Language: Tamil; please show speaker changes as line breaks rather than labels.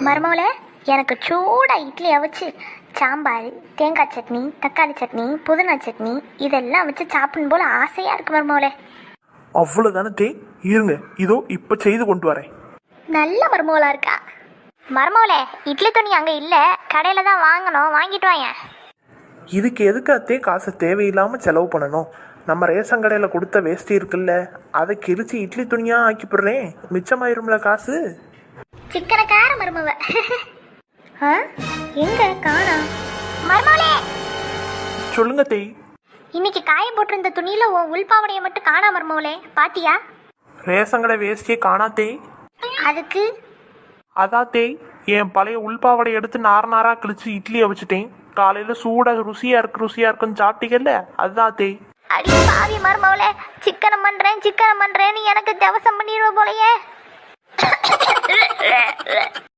மருமவளே, எனக்கு சூடாக இட்லியை வச்சு சாம்பார், தேங்காய் சட்னி, தக்காளி சட்னி, புதினா சட்னி இதெல்லாம் வச்சு சாப்பிடும் போல ஆசையாக இருக்கு மருமவளே.
அவ்வளோதானே தே, இருங்க இதோ இப்போ செய்து கொண்டு வரேன்.
நல்ல மருமவளா இருக்கா. மருமவளே, இட்லி துணி அங்கே இல்லை, கடையில் தான் வாங்கணும், வாங்கிட்டு வாங்க.
இதுக்கு எதுக்கு அத்தே காசை தேவையில்லாமல் செலவு பண்ணணும்? நம்ம ரேஷன் கடையில் கொடுத்த வேஸ்டி இருக்குல்ல, அதை கிழிச்சு இட்லி துணியாக ஆக்கிப்படுறேன், மிச்சமாயிரும்ல காசு.
சிக்கனக்கார மருமவ. எங்க காணா மருமவளே?
சொல்லுங்க தேய்.
இன்னைக்கு காய போட்டிருந்த துணியில உன் உள்பாவடையை மட்டும் காணா மருமவளே, பாத்தியா?
ரேஷன் கடை வேஸ்டியே காணா தேய்.
அதுக்கு
அதா தேய், என் பழைய உள்பாவடை எடுத்து நாரா கிழிச்சு இட்லியை வச்சுட்டேன். காலையில சூடா ருசியா இருக்குன்னு சாப்பிட்டீங்கல்ல, அதுதான் தேய்.
அடி பாவி மருமவளே, சிக்கனம் பண்றேன்னு எனக்கு தவசம் பண்ணிடுவ போலயே.